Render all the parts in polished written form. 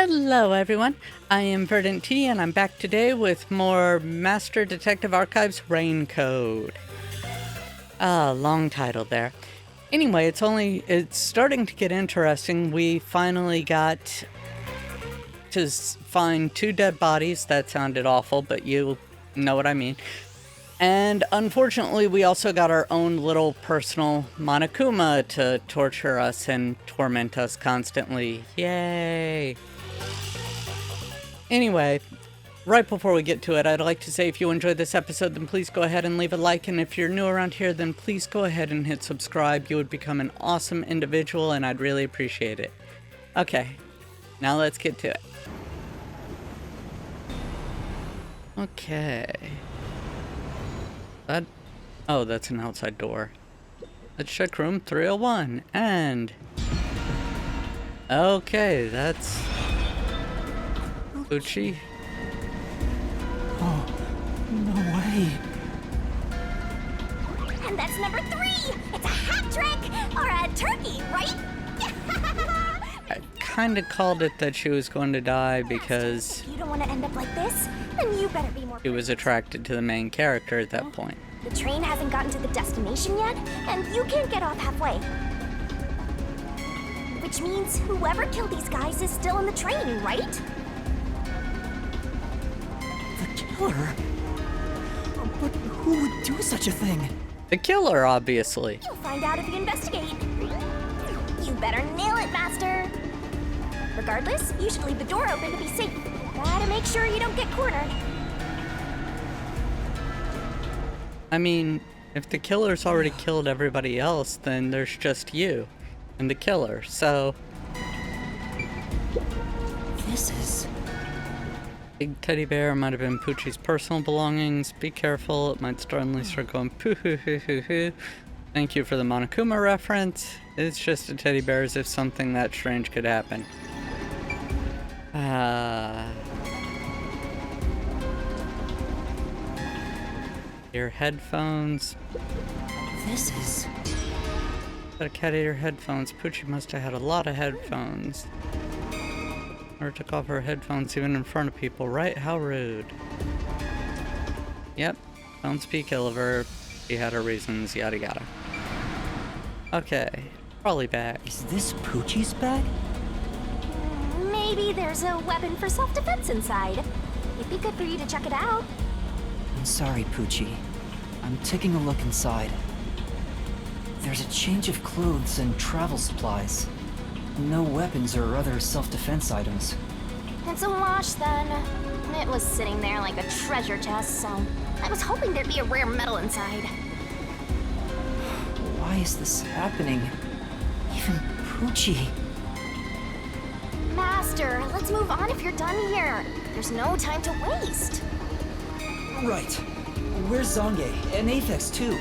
Hello everyone, I am VerdantTea and I'm back today with more Master Detective Archives Raincoat. Long title there. Anyway, it's starting to get interesting. We finally got to find 2 dead bodies. That sounded awful, but you know what I mean. And unfortunately, we also got our own little personal Monokuma to torture us and torment us constantly. Yay! Anyway, right before we get to it, I'd like to say if you enjoyed this episode, then please go ahead and leave a like. And if you're new around here, then please go ahead and hit subscribe. You would become an awesome individual, and I'd really appreciate it. Okay, now let's get to it. Okay. Oh, that's an outside door. Let's check room 301, and... Okay, that's... Uchi. Oh, no way. And that's number 3! It's a hat trick! Or a turkey, right? I kinda called it that she was going to die because... If you don't want to end up like this, then you better be more... She was attracted to the main character at that point. The train hasn't gotten to the destination yet, and you can't get off halfway. Which means whoever killed these guys is still in the train, right? The killer? But who would do such a thing? The killer, obviously. You'll find out if you investigate. You better nail it, Master. Regardless, you should leave the door open to be safe. Gotta make sure you don't get cornered. I mean, if the killer's already killed everybody else, then there's just you and the killer, so... This is... Big teddy bear might have been Poochie's personal belongings. Be careful, it might suddenly start going poo-hoo-hoo-hoo-hoo. Thank you for the Monokuma reference. It's just a teddy bear as if something that strange could happen. Your headphones. This is... Got a cat ate her headphones. Poochie must have had a lot of headphones. Or took off her headphones even in front of people, right? How rude. Yep. Don't speak ill of her. She had her reasons, yada yada. Okay. Probably back. Is this Poochie's bag? Maybe there's a weapon for self-defense inside. It'd be good for you to check it out. I'm sorry, Poochie. I'm taking a look inside. There's a change of clothes and travel supplies. No weapons or other self-defense items. It's a wash, then. It was sitting there like a treasure chest, so I was hoping there'd be a rare metal inside. Why is this happening? Even Poochie... Master, let's move on if you're done here. There's no time to waste. Right. Where's Zange? And Aphex, too.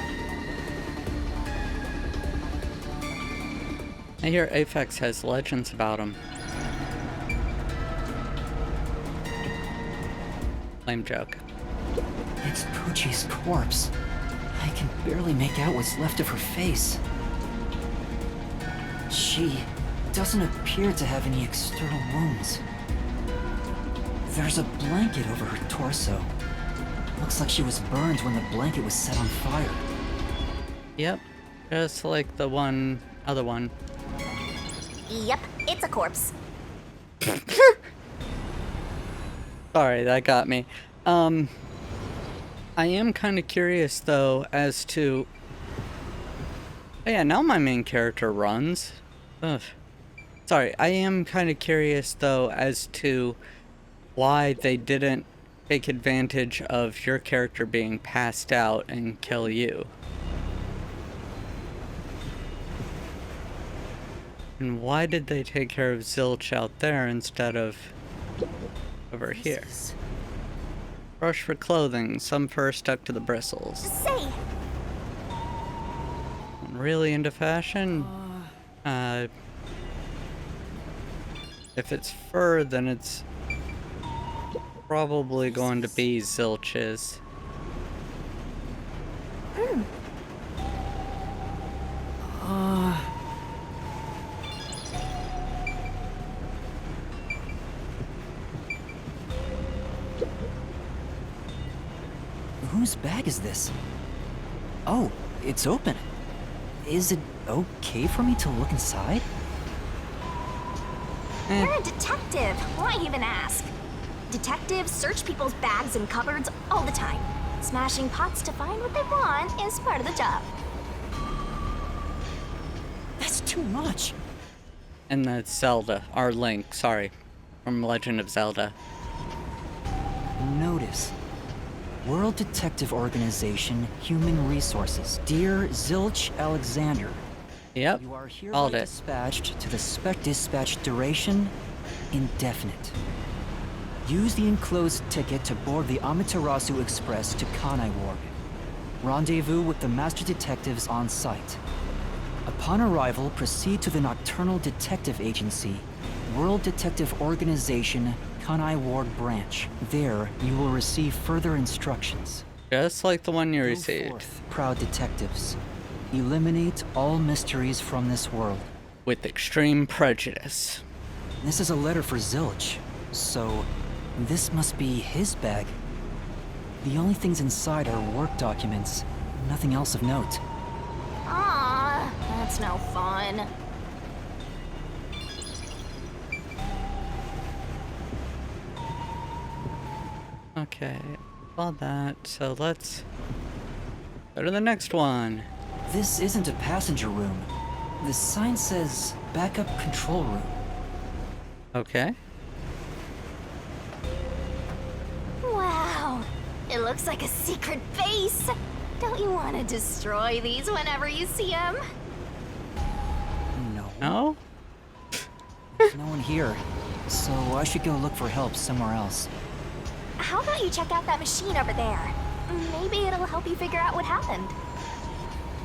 I hear Aphex has legends about him. Lame joke. It's Poochie's corpse. I can barely make out what's left of her face. She doesn't appear to have any external wounds. There's a blanket over her torso. Looks like she was burned when the blanket was set on fire. Yep. Just like the other one. Yep, it's a corpse. Sorry, that got me. I am kind of curious, though, as to... Oh, yeah, now my main character runs. Ugh. Sorry, I am kind of curious, though, as to why they didn't take advantage of your character being passed out and kill you. And why did they take care of Zilch out there instead of over here? Brush for clothing. Some fur stuck to the bristles. Say! I'm really into fashion. If it's fur, then it's probably going to be Zilch's. Whose bag is this? Oh, it's open. Is it okay for me to look inside? You're a detective. Why even ask? Detectives search people's bags and cupboards all the time. Smashing pots to find what they want is part of the job. That's too much. And that's Zelda, or Link, sorry, from Legend of Zelda. Notice. World Detective Organization, Human Resources. Dear Zilch Alexander. Yep, You are hereby called it. dispatched to the dispatch duration indefinite. Use the enclosed ticket to board the Amaterasu Express to Kanai Ward. Rendezvous with the Master Detectives on site. Upon arrival, proceed to the Nocturnal Detective Agency, World Detective Organization, Kanai Ward Branch. There, you will receive further instructions. Just like the one you Go received. forth, proud detectives. Eliminate all mysteries from this world. With extreme prejudice. This is a letter for Zilch, so this must be his bag. The only things inside are work documents, nothing else of note. Aw, that's no fun. Okay, all that, so let's go to the next one. This isn't a passenger room. The sign says backup control room. Okay. Wow, it looks like a secret base. Don't you want to destroy these whenever you see them? No, No? there's no one here, so I should go look for help somewhere else. How about you check out that machine over there? Maybe it'll help you figure out what happened.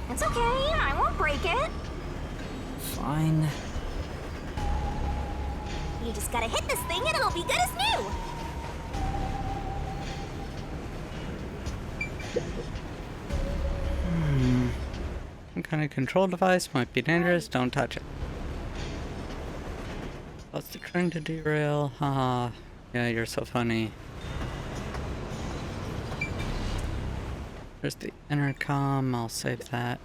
It's okay, I won't break it. Fine. You just gotta hit this thing and it'll be good as new. Some kind of control device might be dangerous, don't touch it. Cause the train to derail, haha. Yeah, you're so funny. There's the intercom, I'll save that.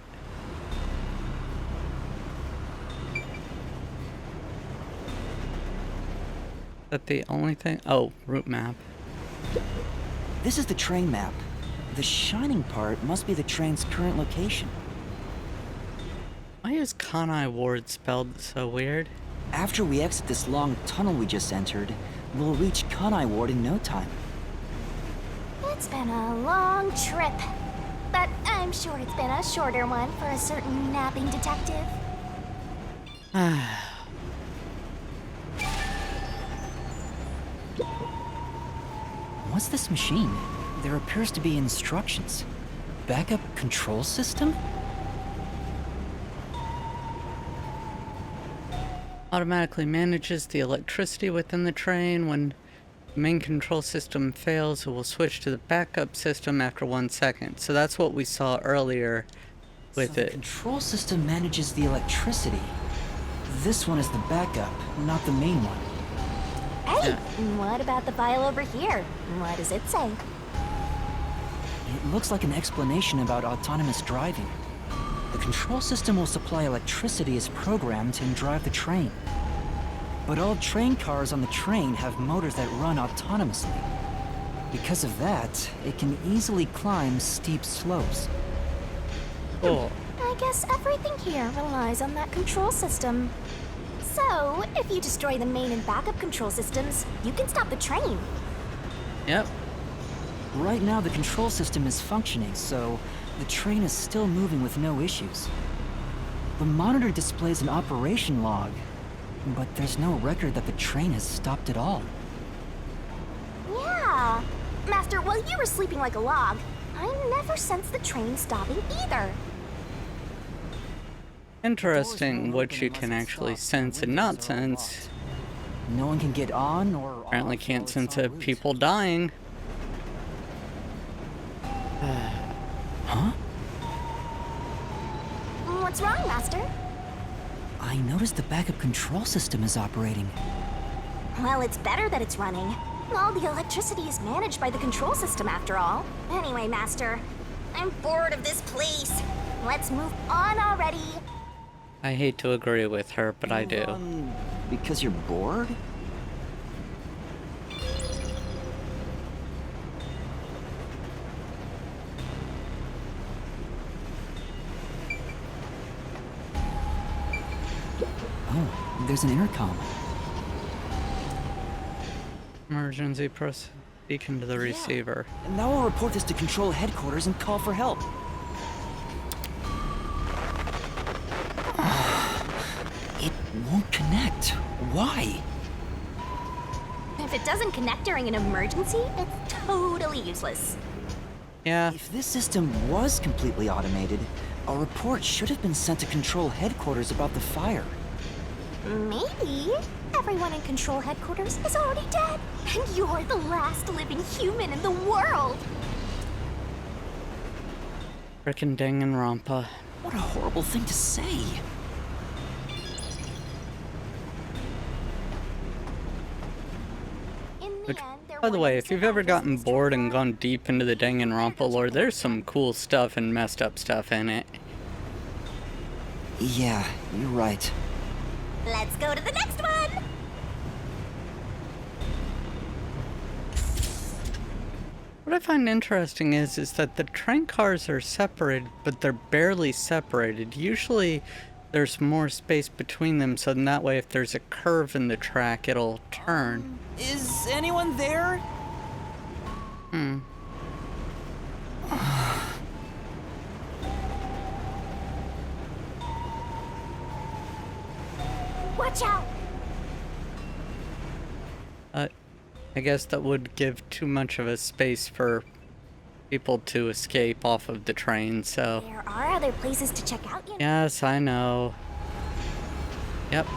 Is that the only thing? Oh, route map. This is the train map. The shining part must be the train's current location. Why is Kanai Ward spelled so weird? After we exit this long tunnel we just entered, we'll reach Kanai Ward in no time. It's been a long trip, but I'm sure it's been a shorter one for a certain napping detective. What's this machine? There appears to be instructions. Backup control system? Automatically manages the electricity within the train. When the main control system fails, it will switch to the backup system after 1 second. So that's what we saw earlier with So the it. control system manages the electricity. This one is the backup, not the main one. Hey, Yeah. what about the file over here? What does it say? It looks like an explanation about autonomous driving. The control system will supply electricity as programmed and drive the train. But all train cars on the train have motors that run autonomously. Because of that, it can easily climb steep slopes. Cool. I guess everything here relies on that control system. So, if you destroy the main and backup control systems, you can stop the train. Yep. Right now, the control system is functioning, so the train is still moving with no issues. The monitor displays an operation log, but there's no record that the train has stopped at all. Yeah. Master, while you were sleeping like a log, I never sensed the train stopping either. Interesting what you can actually sense and not sense. No one can get on or Apparently off can't while it's sense en of route. people dying. Huh? What's wrong, Master? I noticed the backup control system is operating. Well, it's better that it's running. All the electricity is managed by the control system after all. Anyway, Master, I'm bored of this place. Let's move on already. I hate to agree with her, but I do. Because you're bored? Oh, there's an intercom. Emergency press beacon to the receiver. And now I'll report this to Control Headquarters and call for help. It won't connect. Why? If it doesn't connect during an emergency, it's totally useless. Yeah, If this system was completely automated, a report should have been sent to Control Headquarters about the fire. Maybe everyone in Control Headquarters is already dead, and you're the last living human in the world. frickin' Danganronpa. What a horrible thing to say. In the Which, end, there by the were way, no if you've ever survivors, gotten Mr. bored and Brown. gone deep into the Danganronpa lore, there's some cool stuff and messed up stuff in it. Yeah, you're right. Let's go to the next one. What I find interesting is that the train cars are separated, but they're barely separated. Usually there's more space between them, so in that way if there's a curve in the track, it'll turn. Is anyone there? Watch out. I guess that would give too much of a space for people to escape off of the train, so... There are other places to check out, you know. Yes, I know. Yep.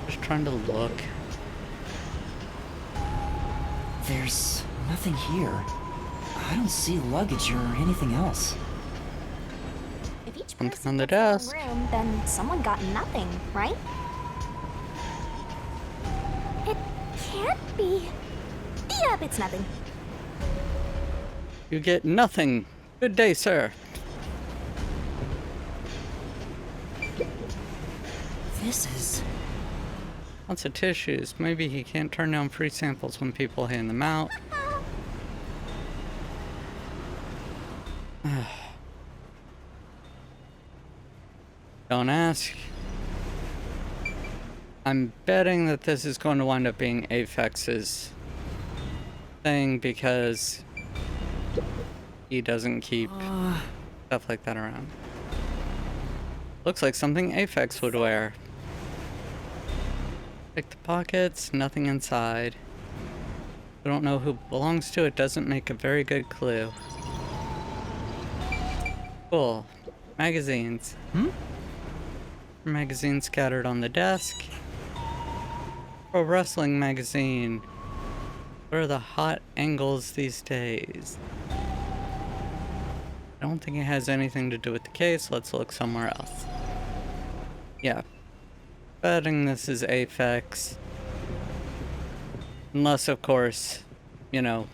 Just trying to look. There's nothing here. I don't see luggage or anything else. If each Something person on the gets their desk. own room, then someone got nothing, right? It can't be. Yep, it's nothing. You get nothing. Good day, sir. This is... Lots of tissues. Maybe he can't turn down free samples when people hand them out. Don't ask. I'm betting that this is going to wind up being Apex's thing because he doesn't keep stuff like that around. Looks like something Apex would wear. Pick the pockets, nothing inside. We don't know who it belongs to, it doesn't make a very good clue. Cool. Magazines. Magazine scattered on the desk. Pro wrestling magazine. What are the hot angles these days? I don't think it has anything to do with the case. Let's look somewhere else. Yeah. Betting this is Aphex. Unless, of course, you know,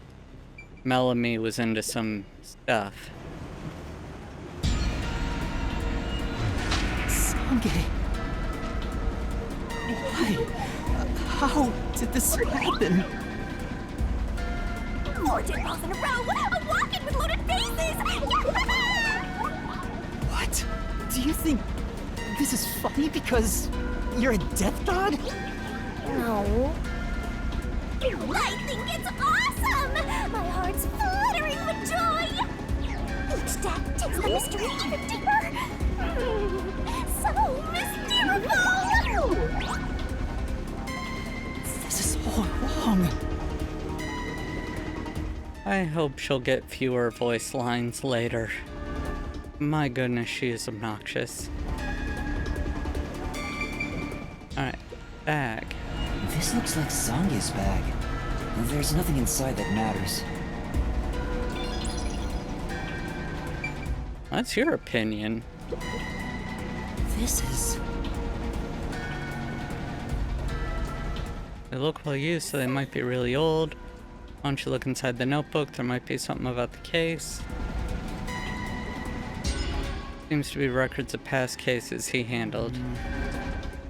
Melanie was into some stuff. Swanky. Why? How did this happen? 4 dead balls in a row! A walk-in with loaded faces! What? Do you think this is funny because you're a death god? No. I think it's awesome! My heart's fluttering with joy! Each death takes the mystery even deeper! So mystical! This is all wrong. I hope she'll get fewer voice lines later. My goodness, she is obnoxious. Alright, bag. This looks like Zangi's bag. There's nothing inside that matters. That's your opinion. This is... They look well used, so they might be really old. Why don't you look inside the notebook? There might be something about the case. Seems to be records of past cases he handled.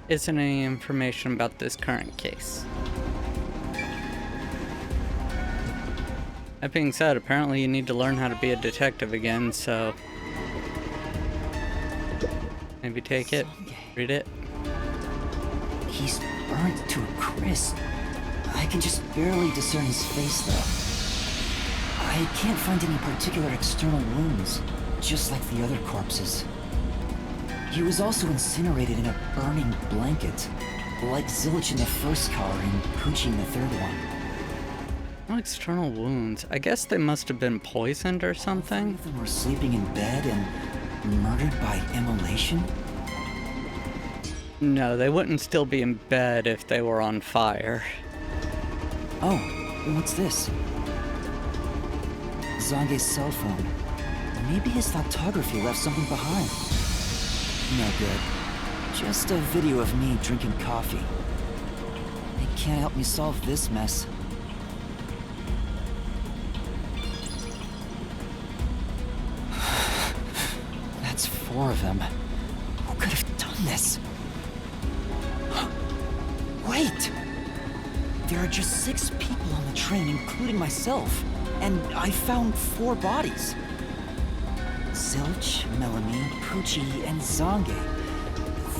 Isn't any information about this current case. That being said, apparently you need to learn how to be a detective again, so maybe take it, read it. He's burnt to a crisp. I can just barely discern his face, though. I can't find any particular external wounds, just like the other corpses. He was also incinerated in a burning blanket, like Zilch in the first car and Poochie in the third one. No external wounds. I guess they must have been poisoned or something. Three of them were sleeping in bed and murdered by immolation? No, they wouldn't still be in bed if they were on fire. Oh, what's this? Zange's cell phone. Maybe his photography left something behind. No good. Just a video of me drinking coffee. It can't help me solve this mess. That's 4 of them. Who could have done this? Wait! There are just 6 people on the train, including myself. And I found 4 bodies. Zilch, Melamine, Poochie, and Zange.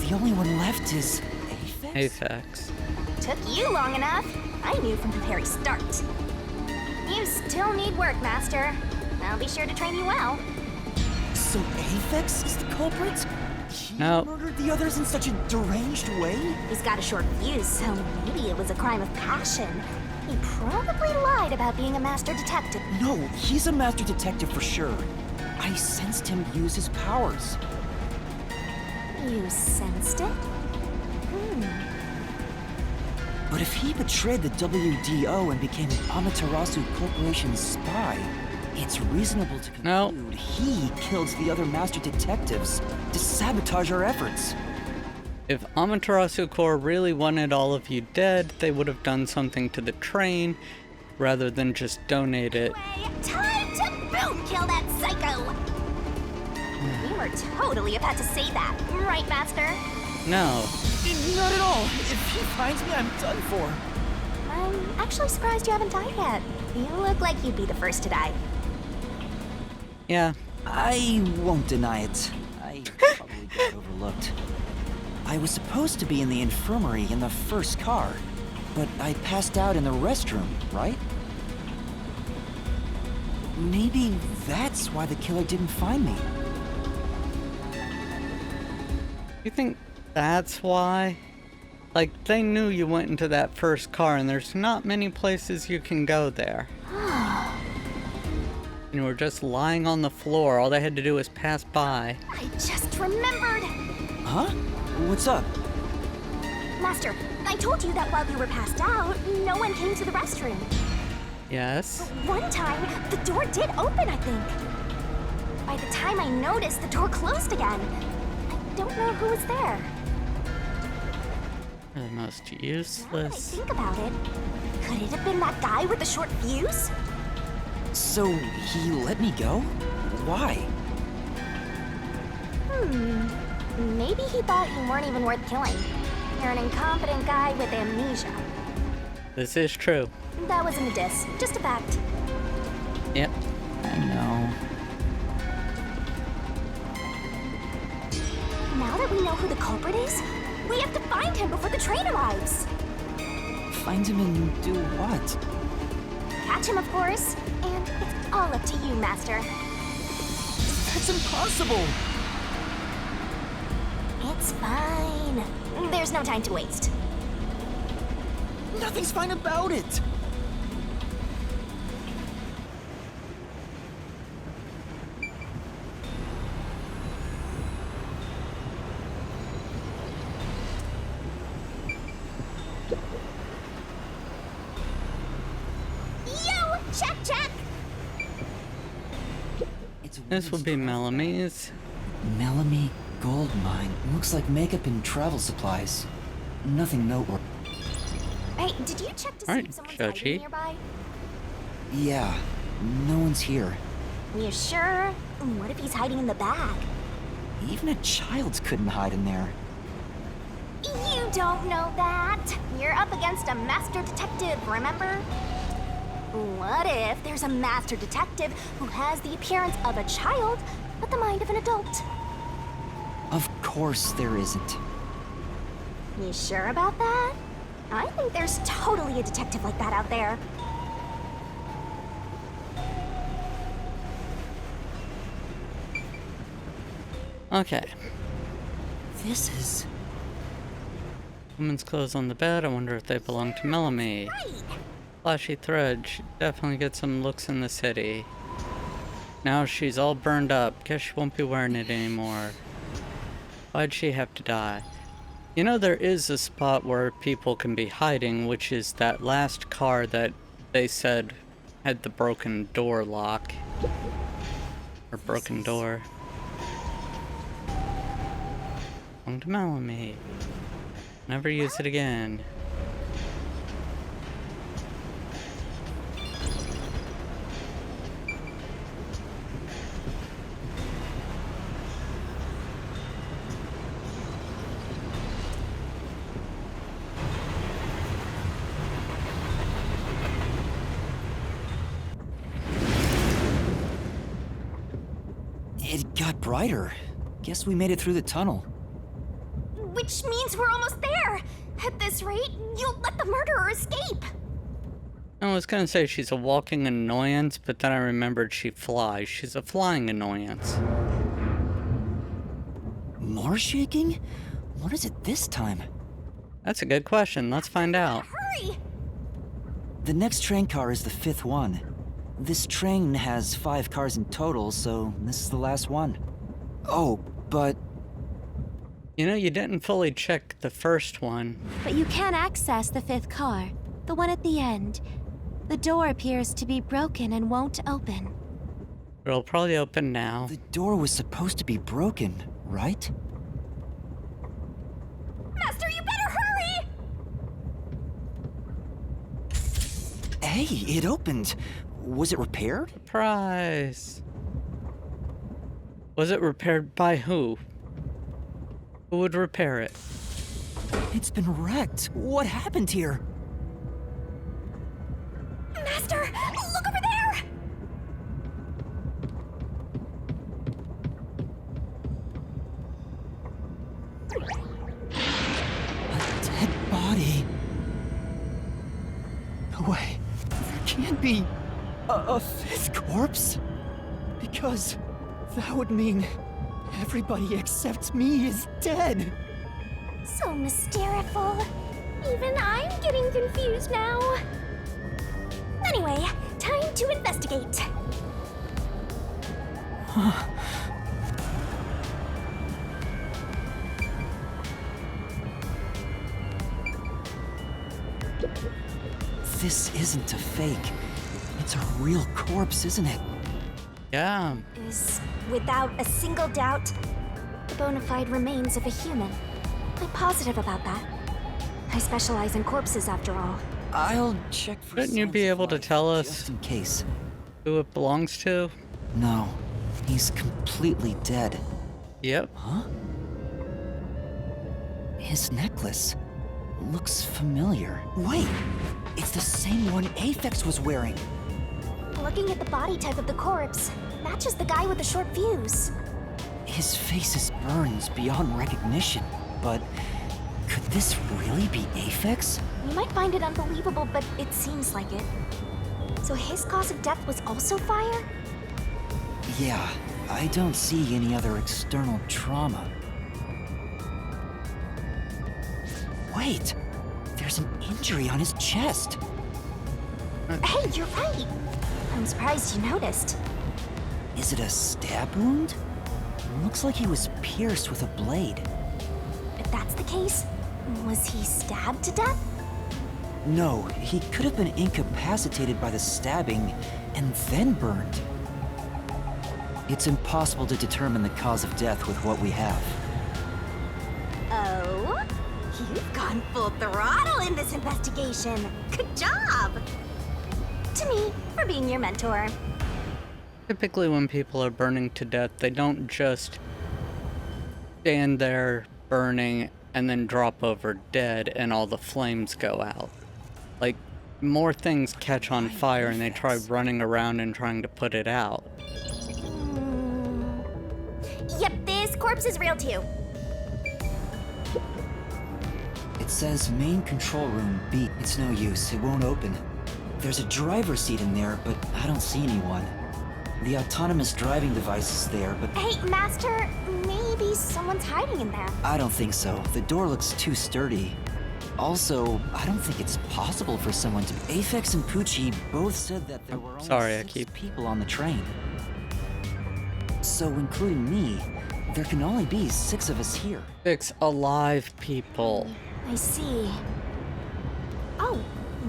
The only one left is Aphex? Aphex. Took you long enough. I knew from the very start. You still need work, Master. I'll be sure to train you well. So Aphex is the culprit? He No. murdered the others in such a deranged way? He's got a short fuse, so maybe it was a crime of passion. He probably lied about being a master detective. No, he's a master detective for sure. I sensed him use his powers. You sensed it? But if he betrayed the WDO and became Amaterasu Corporation's spy, it's reasonable to No. conclude he killed the other master detectives to sabotage our efforts. If Amaterasu Corps really wanted all of you dead, they would have done something to the train rather than just donate it. Time to boom kill that psycho! You were totally about to say that, right, Master? No. Not at all. If he finds me, I'm done for. I'm actually surprised you haven't died yet. You look like you'd be the first to die. Yeah. I won't deny it. I probably got overlooked. I was supposed to be in the infirmary in the first car, but I passed out in the restroom, right? Maybe that's why the killer didn't find me. You think that's why? Like, they knew you went into that first car, and there's not many places you can go there. And you were just lying on the floor. All they had to do was pass by. I just remembered! Huh? What's up? Master, I told you that while you were passed out, no one came to the restroom. Yes. One time, the door did open, I think. By the time I noticed, the door closed again. I don't know who was there. They're the most Now that I useless. think about it, could it have been that guy with the short fuse? So he let me go? Why? Maybe he thought you weren't even worth killing. You're an incompetent guy with amnesia. This is true. That wasn't a diss, just a fact. Yep. I know. Now that we know who the culprit is, we have to find him before the train arrives. Find him and do what? Catch him, of course. And it's all up to you, Master. That's impossible! It's fine. There's no time to waste. Nothing's fine about it! Yo! Check, check! This will be Melami's. Melamy Gold Mine. Looks like makeup and travel supplies. Nothing noteworthy. Hey, did you check to see Alright, if someone's Judgy. hiding nearby? Yeah, no one's here. You sure? What if he's hiding in the bag? Even a child couldn't hide in there. You don't know that. You're up against a master detective, remember? What if there's a master detective who has the appearance of a child, but the mind of an adult? Of course there isn't. You sure about that? I think there's totally a detective like that out there. Okay. This is... Woman's clothes on the bed. I wonder if they belong to Melanie. Right. Flashy thread. She definitely gets some looks in the city. Now she's all burned up. Guess she won't be wearing it anymore. Why'd she have to die? You know, there is a spot where people can be hiding, which is that last car that they said had the broken door lock. Or broken door. Belong to Melanie. Never use it again. It got brighter. Guess we made it through the tunnel. Which means we're almost there. At this rate, you'll let the murderer escape. I was gonna say she's a walking annoyance, but then I remembered she flies. She's a flying annoyance. More shaking? What is it this time? That's a good question. Let's find out. Hurry! The next train car is the 5th one. This train has 5 cars in total, so this is the last one. Oh, but... You know, you didn't fully check the first one. But you can access the 5th car, the one at the end. The door appears to be broken and won't open. It'll probably open now. the door was supposed to be broken, right? Master, you better hurry! Hey, it opened. Was it repaired? Surprise! Was it repaired by who? Who would repair it? It's been wrecked. What happened here? Master, look over there! A dead body. No way. There can't be a 5th corpse. Because that would mean everybody except me is dead. So mysteriful. Even I'm getting confused now. Anyway, time to investigate. This isn't a fake. It's a real corpse, isn't it? Yeah. Is, without a single doubt, the bona fide remains of a human. I'm positive about that. I specialize in corpses, after all. I'll check for Shouldn't you signs be of able to life, tell us? just in case. Who it belongs to? No, he's completely dead. Yep. Huh? His necklace looks familiar. Wait, it's the same one Aphex was wearing. Looking at the body type of the corpse, matches the guy with the short fuse. His face is burned beyond recognition, but could this really be Aphex? You might find it unbelievable, but it seems like it. So his cause of death was also fire? Yeah, I don't see any other external trauma. Wait, there's an injury on his chest. Hey, you're right. I'm surprised you noticed. Is it a stab wound? Looks like he was pierced with a blade. If that's the case, was he stabbed to death? No, he could have been incapacitated by the stabbing and then burned. It's impossible to determine the cause of death with what we have. Oh? You've gone full throttle in this investigation. investigation. Good job! To me, for being your mentor. Typically when people are burning to death, they don't just stand there burning and then drop over dead and all the flames go out. Like, more things catch on fire and they try running around and trying to put it out. Yep, this corpse is real too. It says main control room B. It's no use, it won't open. There's a driver's seat in there, but I don't see anyone. The autonomous driving device is there, but... Hey, Master, maybe someone's hiding in there. I don't think so. The door looks too sturdy. Also, I don't think it's possible for someone to... Aphex and Poochie both said that there were only six people on the train. So, including me, there can only be 6 of us here. 6 alive people. I see. Oh,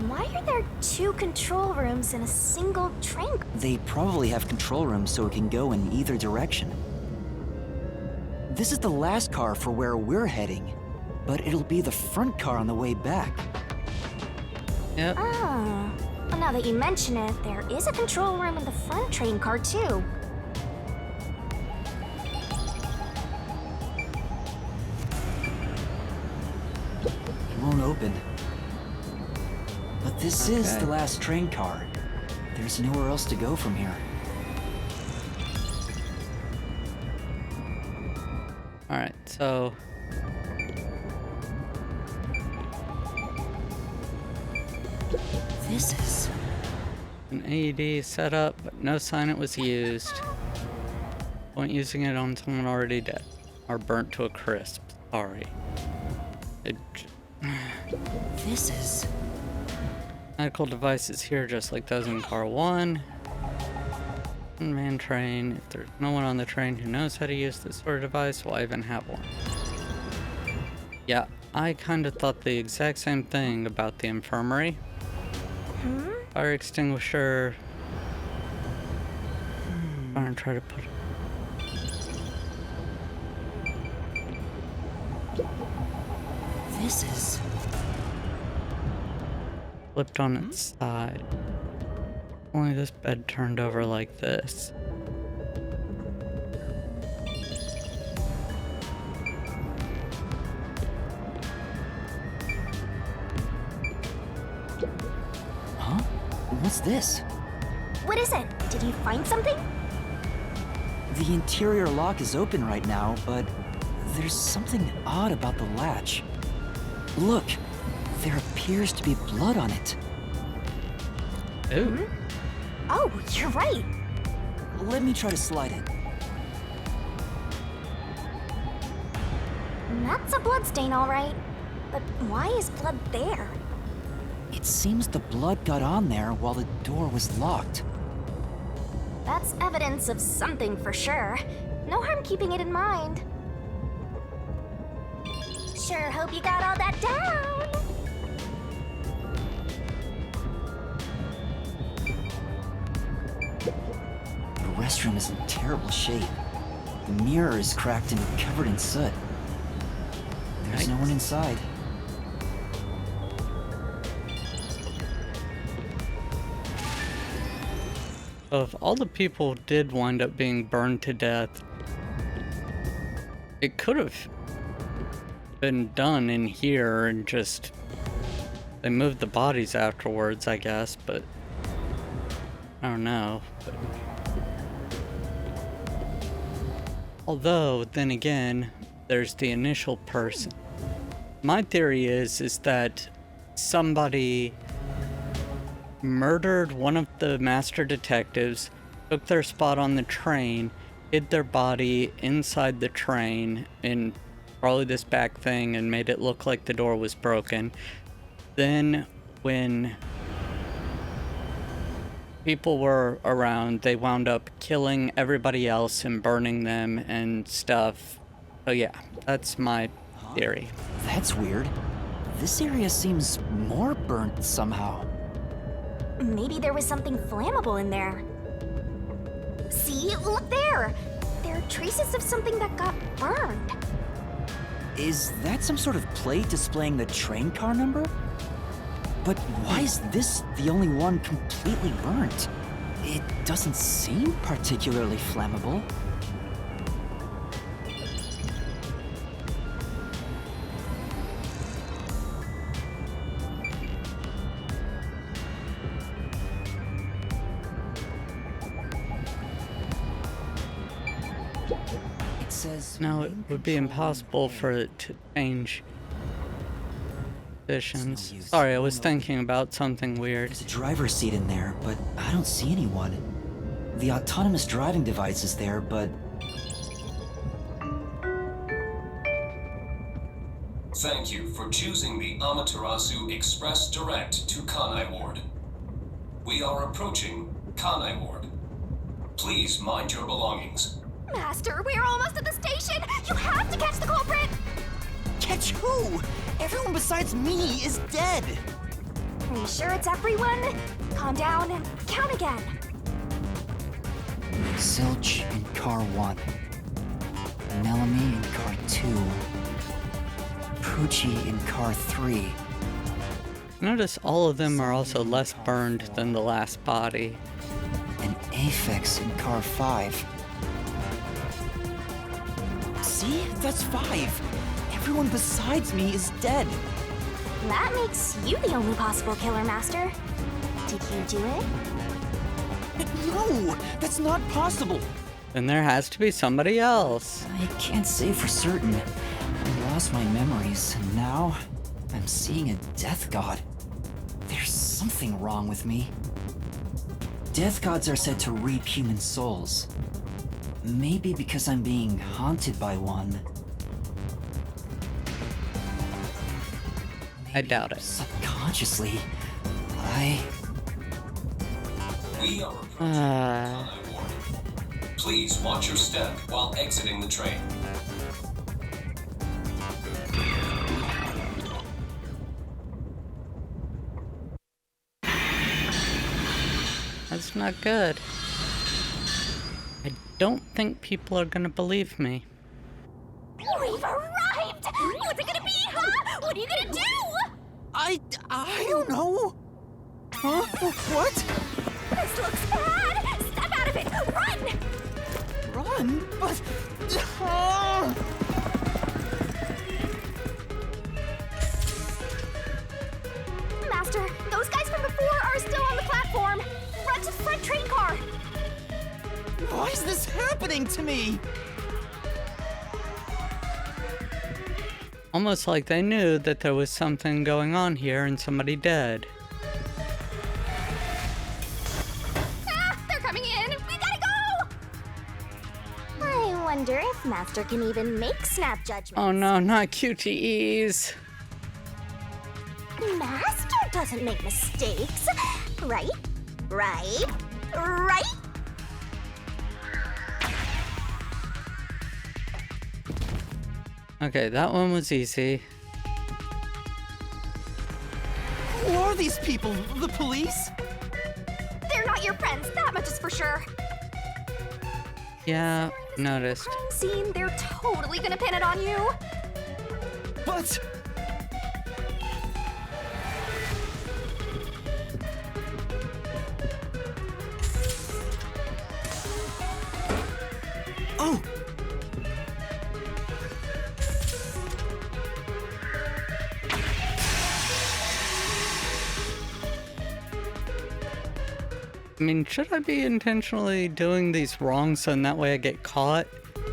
why are there 2 control rooms in a single train? They probably have control rooms so it can go in either direction. This is the last car for where we're heading, but it'll be the front car on the way back. Yep. Oh, well, now that you mention it, there is a control room in the front train car too. It won't open. But this is the last train car. There's nowhere else to go from here. Alright, so... This is... an AED set up, but no sign it was used. Point using it on someone already dead. Or burnt to a crisp. Sorry. This is... Medical devices here just like those in car 1. One-man train. If there's no one on the train who knows how to use this sort of device, why even have one? Yeah, I kind of thought the exact same thing about the infirmary. Fire extinguisher. I'm gonna try to put it. This is... Flipped on its side. Only this bed turned over like this. Huh? What's this? What is it? Did you find something? The interior lock is open right now, but there's something odd about the latch. Look, there appears to be blood on it. Ooh. Oh, you're right. Let me try to slide it. That's a bloodstain, all right. But why is blood there? It seems the blood got on there while the door was locked. That's evidence of something for sure. No harm keeping it in mind. Sure hope you got all that down. The restroom is in terrible shape. The mirror is cracked and covered in soot. There's no one inside. So if all the people did wind up being burned to death, it could have been done in here and just they moved the bodies afterwards, I guess, but I don't know. But... although, then again, there's the initial person. My theory is that somebody murdered one of the master detectives, took their spot on the train, hid their body inside the train in probably this back thing and made it look like the door was broken. Then when people were around, they wound up killing everybody else and burning them and stuff. So yeah, that's my theory. That's weird. This area seems more burnt somehow. Maybe there was something flammable in there. See? Look there! There are traces of something that got burned. Is that some sort of plate displaying the train car number? But why is this the only one completely burnt? It doesn't seem particularly flammable. It says... No, it would be impossible for it to change positions. Sorry, I was thinking about something weird. There's a driver's seat in there, but I don't see anyone. The autonomous driving device is there, but... Thank you for choosing the Amaterasu Express Direct to Kanai Ward. We are approaching Kanai Ward. Please mind your belongings. Master, we're almost at the station! You have to catch the culprit! Catch who? Everyone besides me is dead! Are you sure it's everyone? Calm down and count again. Zilch in car 1. Melanie in car 2. Poochie in car 3. Notice all of them are also less burned than the last body. And Aphex in car 5. See? That's 5. Everyone besides me is dead. That makes you the only possible killer, Master. Did you do it? No! That's not possible! Then there has to be somebody else. I can't say for certain. I lost my memories, and now I'm seeing a death god. There's something wrong with me. Death gods are said to reap human souls. Maybe because I'm being haunted by one. I doubt it. Subconsciously, We are approaching Kanai Ward. Please watch your step while exiting the train. That's not good. I don't think people are gonna believe me. We've arrived! What's it gonna be, huh? What are you gonna do? I don't know. Huh? What? This looks bad! Step out of it! Run! Run? But... Master, those guys from before are still on the platform. Run to the front train car. Why is this happening to me? Almost like they knew that there was something going on here and somebody dead. Ah, they're coming in! We gotta go! I wonder if Master can even make snap judgments. Oh no, not QTEs. Master doesn't make mistakes. Right? Right? Right? Okay, that one was easy. Who are these people? The police? They're not your friends, that much is for sure. Yeah, noticed. Crime scene, they're totally gonna pin it on you. But... Oh! I mean, should I be intentionally doing these wrong so in that way I get caught? They're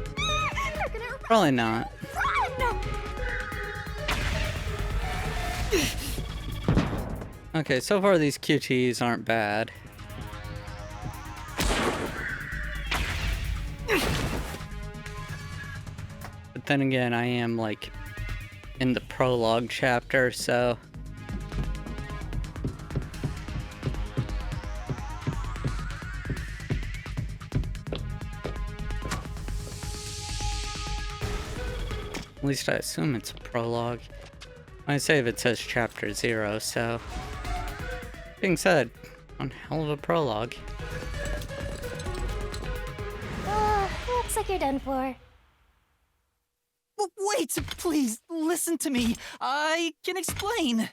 gonna Probably not. run! Okay, so far these QTs aren't bad. But then again, I am like in the prologue chapter, so... At least I assume it's a prologue. I save it says chapter 0, so... Being said, one hell of a prologue. Looks like you're done for. Wait, please, listen to me. I can explain.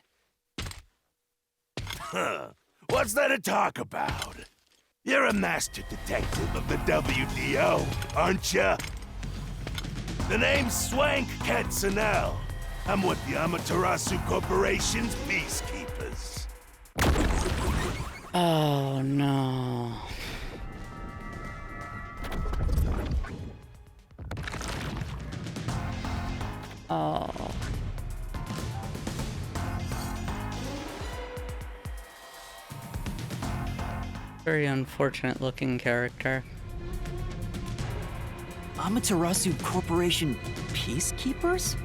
What's there to talk about? You're a master detective of the WDO, aren't ya? The name's Swanky Continues. I'm with the Amaterasu Corporation's peacekeepers. Oh no. Oh. Very unfortunate looking character. Amaterasu Corporation peacekeepers?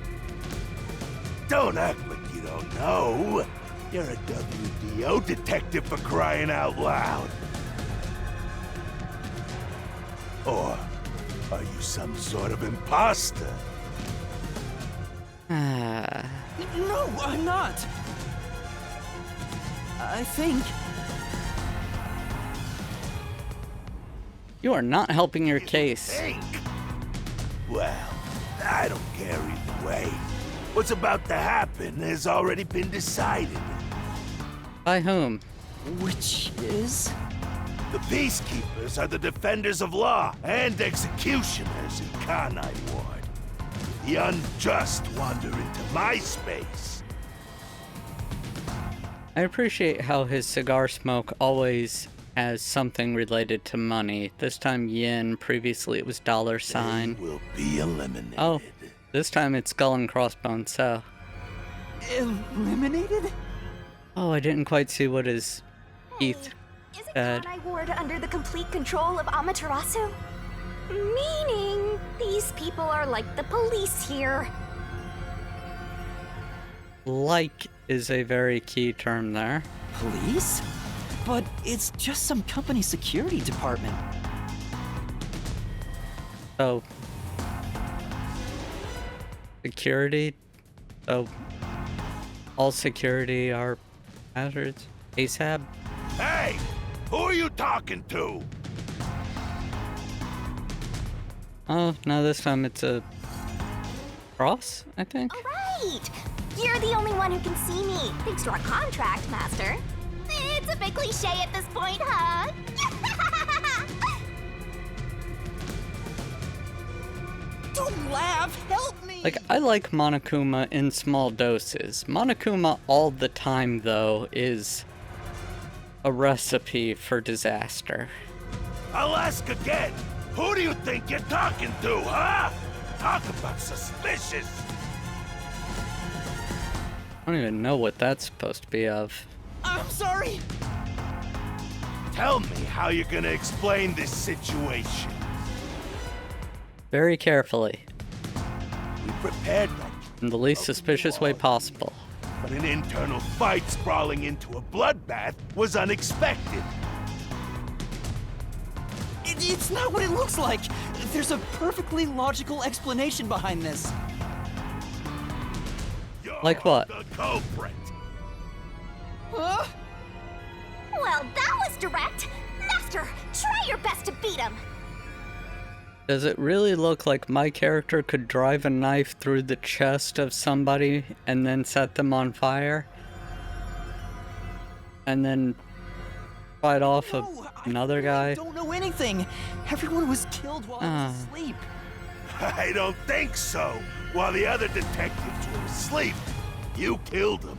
Don't act like you don't know. You're a WDO detective for crying out loud. Or are you some sort of imposter? No, I'm not. I think... You are not helping your case. Think? Well, I don't care either way. What's about to happen has already been decided. By whom? Which is... The peacekeepers are the defenders of law and executioners in Kanai Ward. The unjust wander into my space. I appreciate how his cigar smoke always has something related to money. This time yen, previously it was dollar sign. They will be eliminated. Oh, this time it's skull and crossbones, so... Eliminated? Oh, I didn't quite see what his teeth Isn't said. Kanai Ward under the complete control of Amaterasu? Meaning, these people are like the police here. Like is a very key term there. Police? But it's just some company security department. So... security? So... all security are hazards? ASAP? Hey! Who are you talking to? Oh, no, this time it's a... cross, I think? All right! You're the only one who can see me, thanks to our contract, Master. It's a bit cliche at this point, huh? Don't laugh! Help me! Like, I like Monokuma in small doses. Monokuma all the time, though, is a recipe for disaster. I'll ask again. Who do you think you're talking to, huh? Talk about suspicious. I don't even know what that's supposed to be of. I'm sorry! Tell me how you're gonna explain this situation. Very carefully, We prepared that, in the least suspicious way possible. but an internal fight sprawling into a bloodbath was unexpected. It's not what it looks like! There's a perfectly logical explanation behind this. You're Like what? the culprit. Huh? Well, that was direct. Master, try your best to beat him. Does it really look like my character could drive a knife through the chest of somebody and then set them on fire? And then fight off another guy? I don't know anything. Everyone was killed while I was asleep. I don't think so. While the other detectives were asleep, you killed them.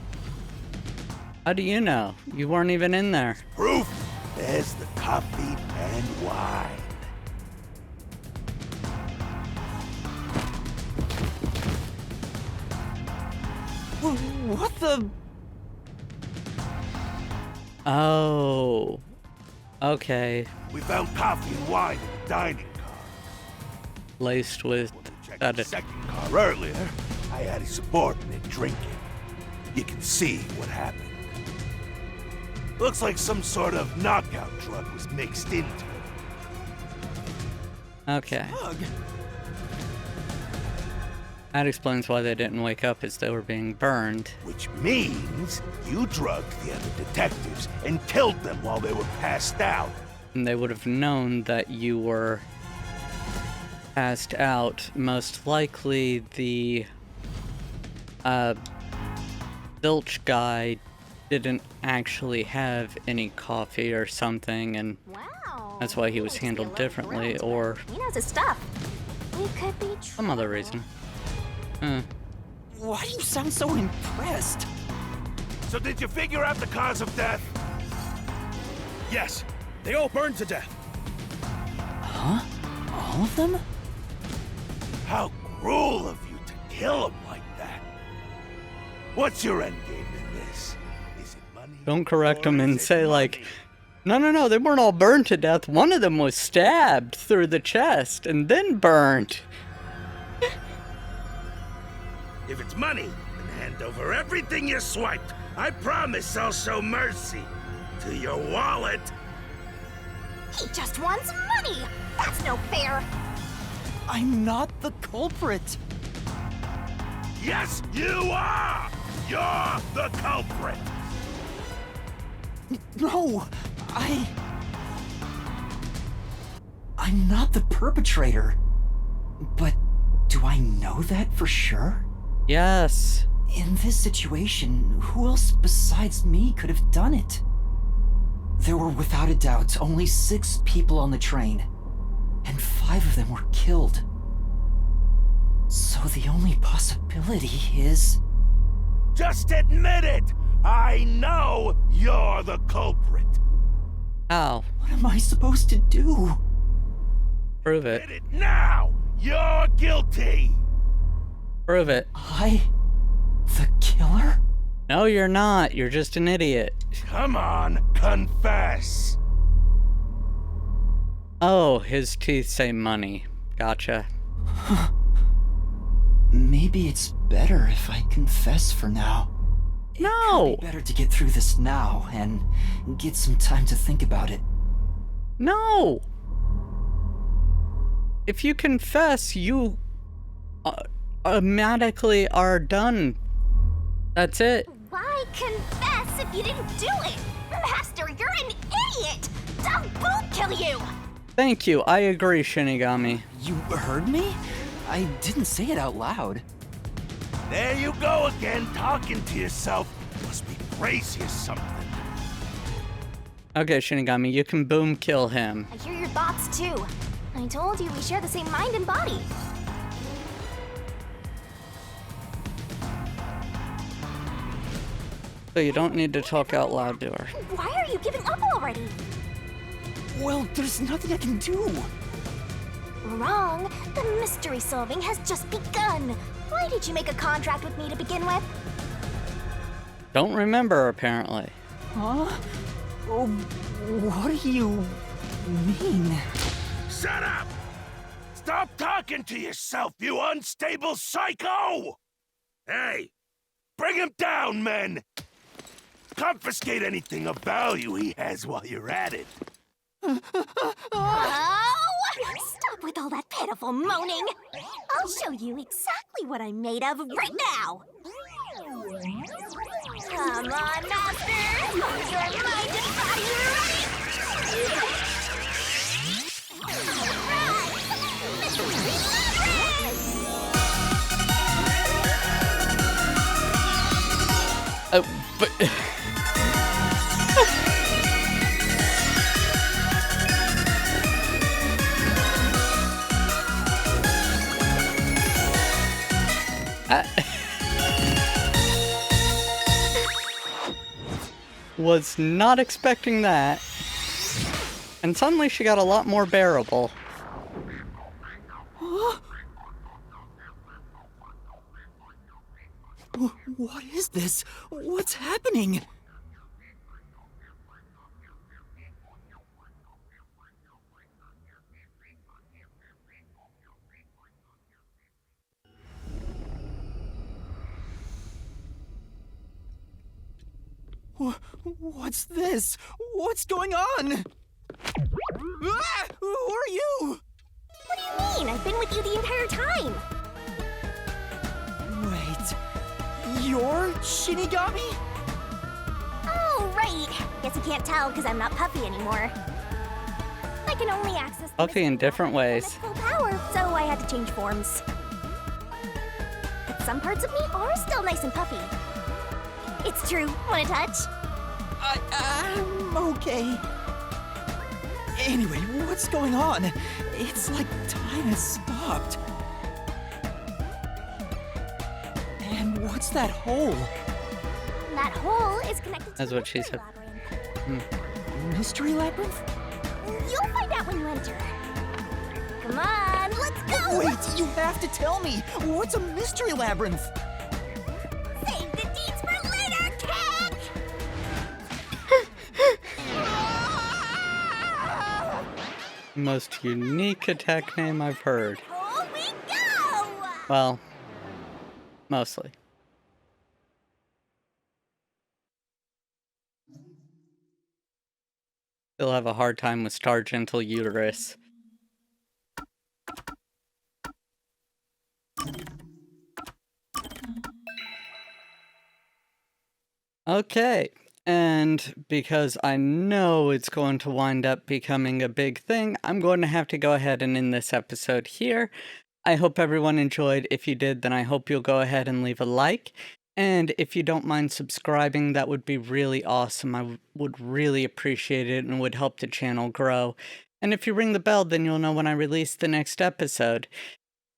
How do you know? You weren't even in there. Proof? There's the coffee and wine. What the... Oh. Okay. We found coffee and wine in the dining car. Laced with When we checked that. the second car earlier, I had a subordinate drinking. You can see what happened. Looks like some sort of knockout drug was mixed into it. Okay. Bug? That explains why they didn't wake up as they were being burned. Which means you drugged the other detectives and killed them while they were passed out. And they would have known that you were passed out. Most likely the Filch guy didn't actually have any coffee or something, and Wow. that's why he was handled differently, or He knows his stuff. We could be some other reason. Why do you sound so impressed? So did you figure out the cause of death? Yes, they all burned to death. Huh? All of them? How cruel of you to kill them like that. What's your end game in this? Is it money? Don't correct or him and is it say, like, money? no, they weren't all burned to death. One of them was stabbed through the chest and then burned. If it's money, then hand over everything you swiped. I promise I'll show mercy to your wallet. He just wants money. That's no fair. I'm not the culprit. Yes, you are! You're the culprit! No, I'm not the perpetrator. But do I know that for sure? Yes. In this situation, who else besides me could have done it? There were without a doubt only 6 people on the train, and 5 of them were killed. So the only possibility is... Just admit it! I know you're the culprit! How? What am I supposed to do? Prove it. Admit it now! You're guilty! Prove it. The killer? No, you're not. You're just an idiot. Come on, confess! Oh, his teeth say money. Gotcha. Maybe it's better if I confess for now. No! It'd be better to get through this now and get some time to think about it. No! If you confess, you automatically are done. That's it. Why confess if you didn't do it? Master, you're an idiot! They'll both kill you! Thank you. I agree, Shinigami. You heard me? I didn't say it out loud. There you go again, talking to yourself. Must be crazy or something. Okay, Shinigami, you can boom kill him. I hear your thoughts too. I told you we share the same mind and body. So you don't need to talk out loud to her. Why are you giving up already? Well, there's nothing I can do. Wrong. The mystery solving has just begun. Why did you make a contract with me to begin with? Don't remember, apparently. Huh? Oh, what do you mean? Shut up! Stop talking to yourself, you unstable psycho! Hey, bring him down, men! Confiscate anything of value he has while you're at it. Oh! Stop with all that pitiful moaning! I'll show you exactly what I'm made of right now! Come on, Master! Is your mind and body ready? But... was not expecting that. And suddenly she got a lot more bearable. What is this? What's happening? What's this? What's going on? Ah! Who are you? What do you mean? I've been with you the entire time! Wait, you're Shinigami? Oh, right! Guess you can't tell because I'm not Puffy anymore. I can only access Puffy in different ways. full power, so I had to change forms. But some parts of me are still nice and puffy. It's true. Want a touch? okay? Anyway, what's going on? It's like time has stopped. And what's that hole? That hole is connected to That's the what she mystery said. labyrinth. Mystery labyrinth? You'll find out when you enter. Come on, let's go! Wait, you have to tell me! What's a mystery labyrinth? Save the deeds for later, kid! Most unique attack name I've heard. Oh, we go! Well, mostly. Still have a hard time with Star Gentle Uterus. Okay, and because I know it's going to wind up becoming a big thing, I'm going to have to go ahead and end this episode here. I hope everyone enjoyed. If you did, then I hope you'll go ahead and leave a like. And if you don't mind subscribing, that would be really awesome. I would really appreciate it and would help the channel grow. And if you ring the bell, then you'll know when I release the next episode.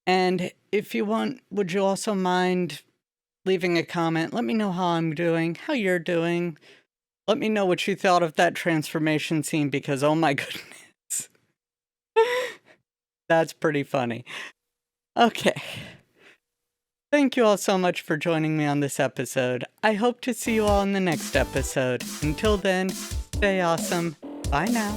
And if you want, would you also mind leaving a comment? Let me know how I'm doing, how you're doing. Let me know what you thought of that transformation scene, because oh my goodness. That's pretty funny. Okay. Thank you all so much for joining me on this episode. I hope to see you all in the next episode. Until then, stay awesome. Bye now.